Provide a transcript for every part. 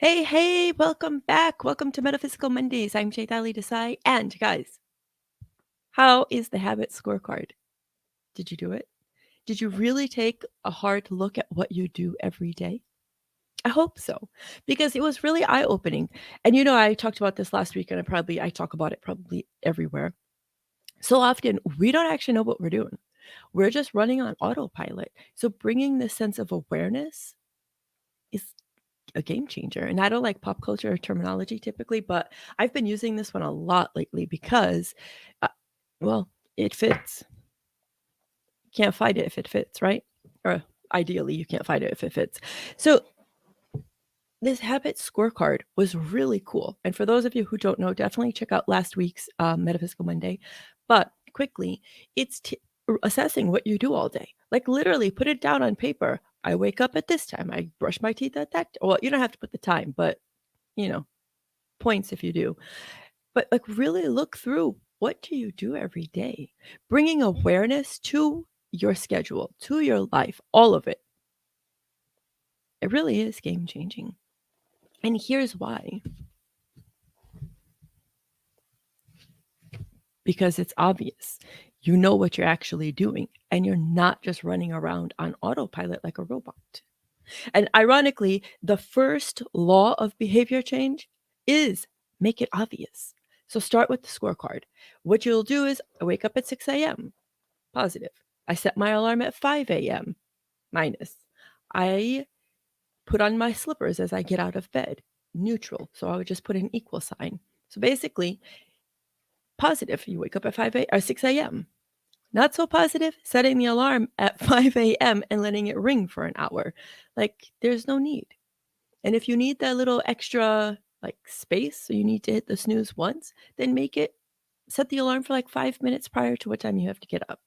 Hey, hey, welcome back. Welcome to Metaphysical Mondays. I'm Chaitali Desai. And guys, how is the habit scorecard? Did you do it? Did you really take a hard look at what you do every day? I hope so, because it was really eye-opening. And I talked about this last week, and I talk about it probably everywhere. So often, we don't actually know what we're doing. We're just running on autopilot. So bringing this sense of awareness is a game changer. And I don't like pop culture terminology typically, but I've been using this one a lot lately because, uh, well, it fits. Can't fight it if it fits, right? Or ideally, you can't fight it if it fits. So this habit scorecard was really cool. And for those of you who don't know, definitely check out last week's Metaphysical Monday. But quickly, it's assessing what you do all day. Like literally put it down on paper. I wake up at this time. I brush my teeth at that. Well, you don't have to put the time, but you know, points if you do. But like really look through, what do you do every day? Bringing awareness to your schedule, to your life, all of it. It really is game changing. And here's why. Because it's obvious. You know what you're actually doing, and you're not just running around on autopilot like a robot. And ironically, the first law of behavior change is make it obvious. So start with the scorecard. What you'll do is I wake up at 6 a.m. Positive. I set my alarm at 5 a.m. Minus. I put on my slippers as I get out of bed. Neutral. So I would just put an equal sign. So basically, positive. You wake up at 6 a.m. Not so positive, setting the alarm at 5 a.m. and letting it ring for an hour. Like, there's no need. And if you need that little extra space, so you need to hit the snooze once, then set the alarm for like 5 minutes prior to what time you have to get up.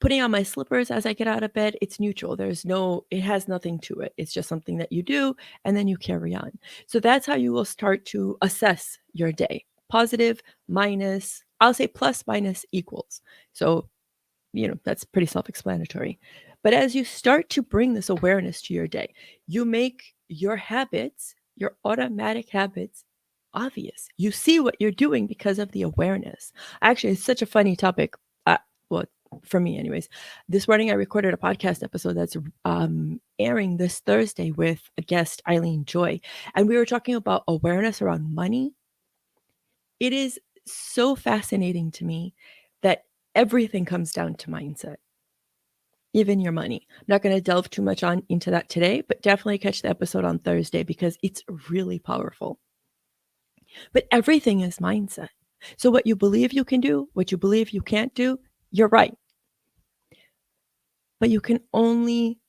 Putting on my slippers as I get out of bed, it's neutral. It has nothing to it. It's just something that you do and then you carry on. So that's how you will start to assess your day. Positive, minus, I'll say plus, minus, equals. So, that's pretty self-explanatory. But as you start to bring this awareness to your day, you make your habits, your automatic habits, obvious. You see what you're doing because of the awareness. Actually, it's such a funny topic. Well, for me anyways. This morning I recorded a podcast episode that's airing this Thursday with a guest, Eileen Joy, and we were talking about awareness around money. It is so fascinating to me that everything comes down to mindset, even your money. I'm not going to delve too much into that today, but definitely catch the episode on Thursday because it's really powerful. But everything is mindset. So what you believe you can do, what you believe you can't do, you're right. But you can only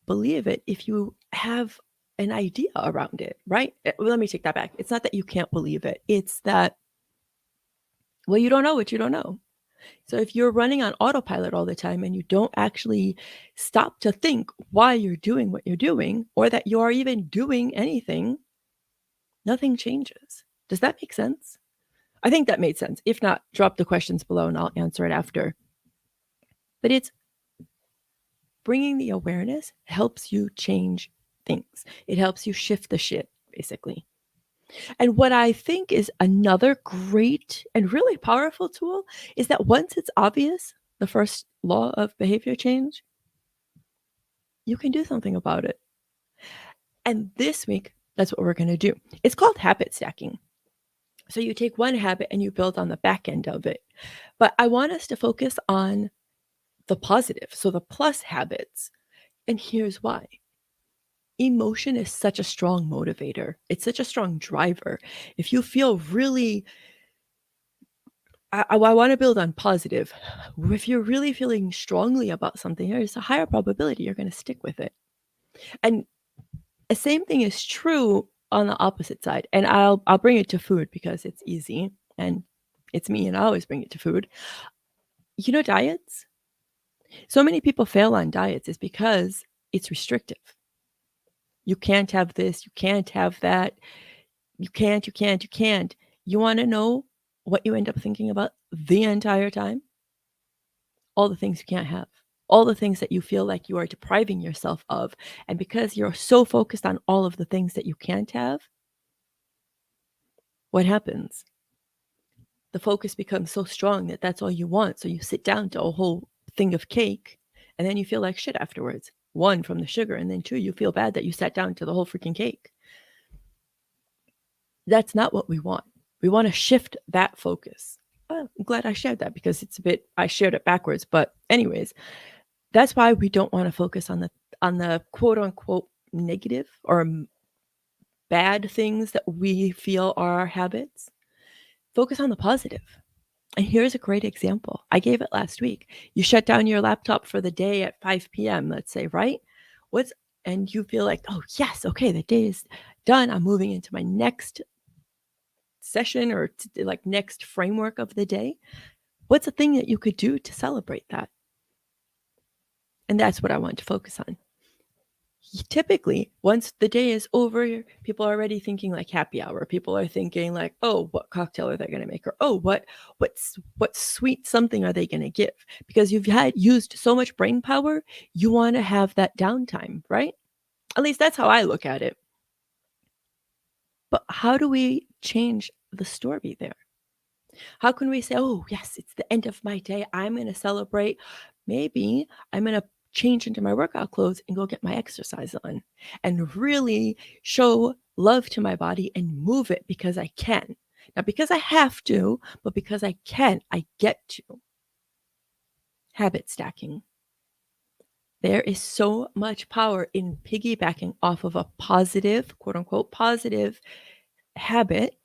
believe it if you have an idea around it, right? Well, let me take that back. It's not that you can't believe it. It's that, well, you don't know what you don't know. So if you're running on autopilot all the time and you don't actually stop to think why you're doing what you're doing or that you are even doing anything, nothing changes. Does that make sense? I think that made sense. If not, drop the questions below and I'll answer it after. But it's bringing the awareness helps you change things. It helps you shift the shit, basically. And what I think is another great and really powerful tool is that once it's obvious, the first law of behavior change, you can do something about it. And this week, that's what we're going to do. It's called habit stacking. So you take one habit and you build on the back end of it. But I want us to focus on the positive, so the plus habits. And here's why. Emotion is such a strong motivator. It's such a strong driver. If you feel really, I want to build on positive. If you're really feeling strongly about something, there's a higher probability you're going to stick with it. And the same thing is true on the opposite side. And I'll bring it to food because it's easy and it's me and I always bring it to food. Diets. So many people fail on diets is because it's restrictive. You can't have this, you can't have that. You can't. You want to know what you end up thinking about the entire time? All the things you can't have. all the things that you feel like you are depriving yourself of. And because you're so focused on all of the things that you can't have, what happens? The focus becomes so strong that that's all you want. So you sit down to a whole thing of cake and then you feel like shit afterwards. One, from the sugar, and then two, you feel bad that you sat down to the whole freaking cake. That's not what we want. We want to shift that focus. Oh, I'm glad I shared that because I shared it backwards. But anyways, that's why we don't want to focus on the quote unquote negative or bad things that we feel are our habits. Focus on the positive. And here's a great example. I gave it last week. You shut down your laptop for the day at 5 p.m., let's say, right? What's and you feel like, oh yes, okay, the day is done. I'm moving into my next session or like next framework of the day. What's a thing that you could do to celebrate that? And that's what I want to focus on. Typically, once the day is over, people are already thinking like happy hour. People are thinking like, oh, what cocktail are they going to make? Or oh, what sweet something are they going to give? Because you've had used so much brain power, you want to have that downtime, right? At least that's how I look at it. But how do we change the story there? How can we say, oh, yes, it's the end of my day. I'm going to celebrate. Maybe I'm going to change into my workout clothes and go get my exercise on and really show love to my body and move it because I can. Not because I have to, but because I can, I get to. Habit stacking. There is so much power in piggybacking off of a positive, quote unquote, positive habit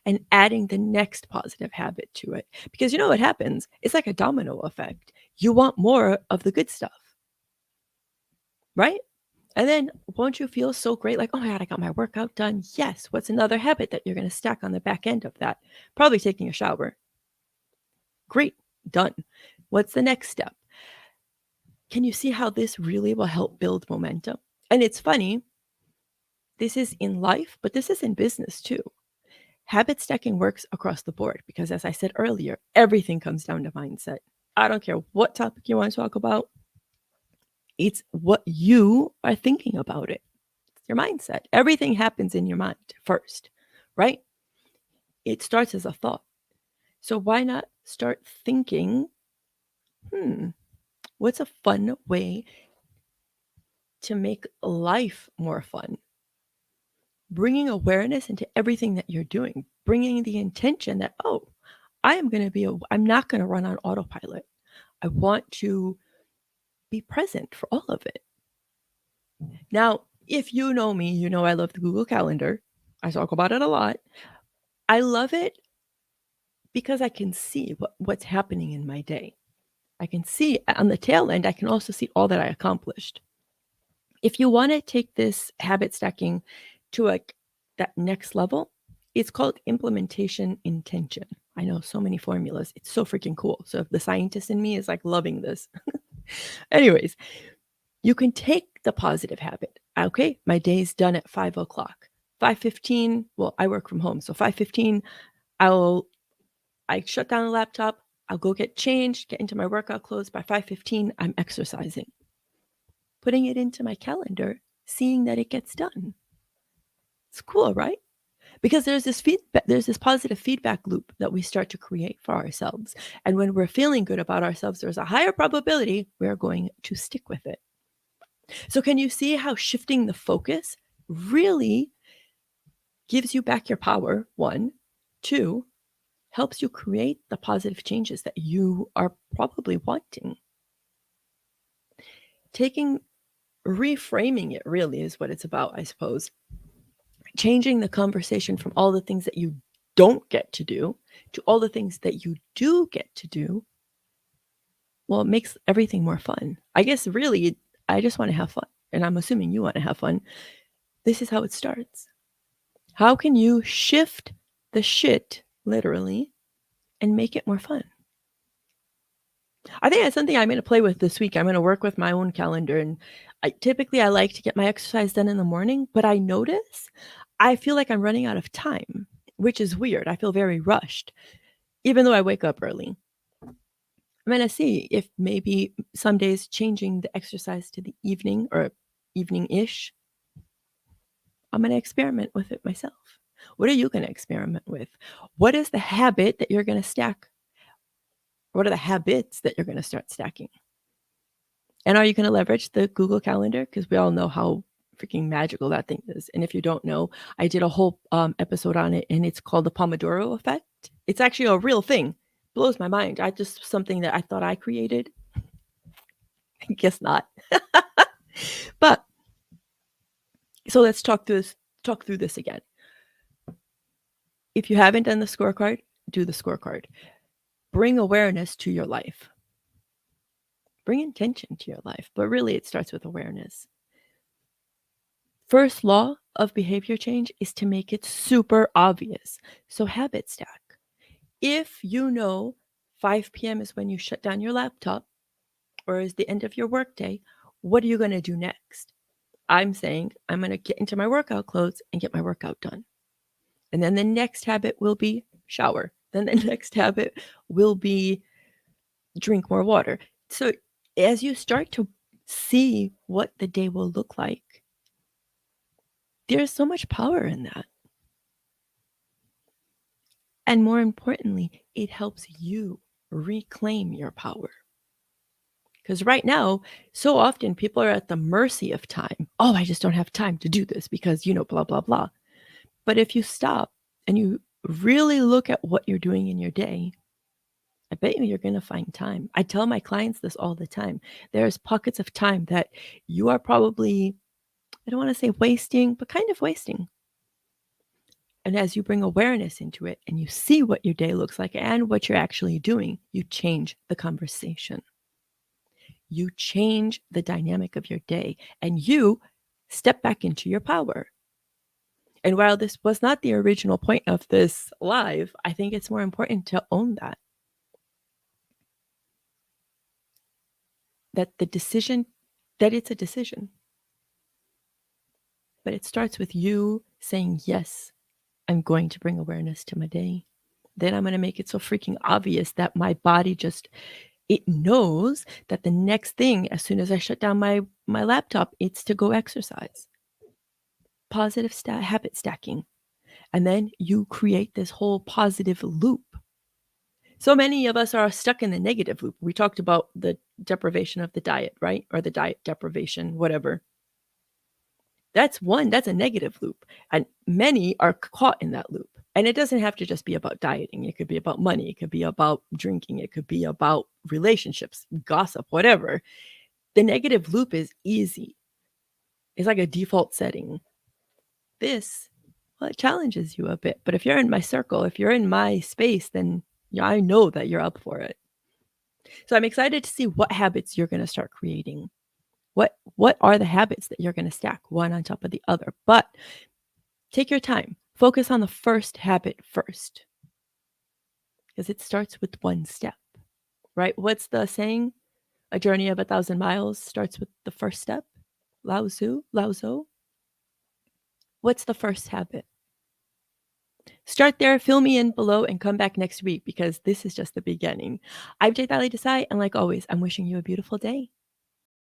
and adding the next positive habit to it. Because you know what happens? It's like a domino effect. You want more of the good stuff, right? And then won't you feel so great? Like, oh my God, I got my workout done. Yes. What's another habit that you're going to stack on the back end of that? Probably taking a shower. Great. Done. What's the next step? Can you see how this really will help build momentum? And it's funny. This is in life, but this is in business too. Habit stacking works across the board because, as I said earlier, everything comes down to mindset. I don't care what topic you want to talk about, it's what you are thinking about it. It's your mindset. Everything happens in your mind first, right? It starts as a thought. So why not start thinking, what's a fun way to make life more fun? Bringing awareness into everything that you're doing, bringing the intention that, oh, I'm not going to run on autopilot. I want to be present for all of it. Now, if you know me, you know I love the Google Calendar. I talk about it a lot. I love it because I can see what's happening in my day. I can see on the tail end, I can also see all that I accomplished. If you want to take this habit stacking to that next level, it's called implementation intention. I know so many formulas. It's so freaking cool. So the scientist in me is like loving this. Anyways, you can take the positive habit. Okay, my day's done at 5:00. 5:15, well, I work from home. So 5:15, I shut down the laptop, I'll go get changed, get into my workout clothes. By 5:15, I'm exercising. Putting it into my calendar, seeing that it gets done. It's cool, right? Because there's this positive feedback loop that we start to create for ourselves. And when we're feeling good about ourselves, there's a higher probability we're going to stick with it. So can you see how shifting the focus really gives you back your power? One, two, helps you create the positive changes that you are probably wanting. Reframing it really is what it's about, I suppose. Changing the conversation from all the things that you don't get to do to all the things that you do get to do. Well, it makes everything more fun. I guess really, I just want to have fun. And I'm assuming you want to have fun. This is how it starts. How can you shift the shit, literally, and make it more fun? I think that's something I'm going to play with this week. I'm going to work with my own calendar. And typically, I like to get my exercise done in the morning, but I notice I feel like I'm running out of time, which is weird. I feel very rushed, even though I wake up early. I'm gonna see if maybe some days changing the exercise to the evening or evening-ish, I'm gonna experiment with it myself. What are you gonna experiment with? What is the habit that you're gonna stack? What are the habits that you're gonna start stacking? And are you gonna leverage the Google Calendar? Because we all know how freaking magical that thing is, and if you don't know, I did a whole, episode on it, and it's called the Pomodoro effect. It's actually a real thing. Blows my mind. I just something that I thought I created. I guess not. But so let's talk through this again. If you haven't done the scorecard, do the scorecard. Bring awareness to your life. Bring intention to your life, but really it starts with awareness. First law of behavior change is to make it super obvious. So habit stack. If you know 5 p.m. is when you shut down your laptop or is the end of your workday, what are you going to do next? I'm saying I'm going to get into my workout clothes and get my workout done. And then the next habit will be shower. Then the next habit will be drink more water. So as you start to see what the day will look like, there's so much power in that. And more importantly, it helps you reclaim your power. Because right now, so often people are at the mercy of time. Oh, I just don't have time to do this because, blah, blah, blah. But if you stop and you really look at what you're doing in your day, I bet you're going to find time. I tell my clients this all the time. There's pockets of time that you are probably, I don't want to say wasting, but kind of wasting. And as you bring awareness into it and you see what your day looks like and what you're actually doing, you change the conversation. You change the dynamic of your day and you step back into your power. And while this was not the original point of this live, I think it's more important to own that the decision, that it's a decision. But it starts with you saying, yes, I'm going to bring awareness to my day. Then I'm going to make it so freaking obvious that my body it knows that the next thing, as soon as I shut down my laptop, it's to go exercise. Positive habit stacking. And then you create this whole positive loop. So many of us are stuck in the negative loop. We talked about the deprivation of the diet, right? Or the diet deprivation, whatever. That's a negative loop. And many are caught in that loop. And it doesn't have to just be about dieting. It could be about money. It could be about drinking. It could be about relationships, gossip, whatever. The negative loop is easy. It's like a default setting. It challenges you a bit. But if you're in my circle, if you're in my space, then I know that you're up for it. So I'm excited to see what habits you're going to start creating. What are the habits that you're going to stack one on top of the other? But take your time. Focus on the first habit first. Because it starts with one step, right? What's the saying? A journey of 1,000 miles starts with the first step. Lao Tzu. What's the first habit? Start there, fill me in below, and come back next week because this is just the beginning. I'm Jay Desai, and like always, I'm wishing you a beautiful day.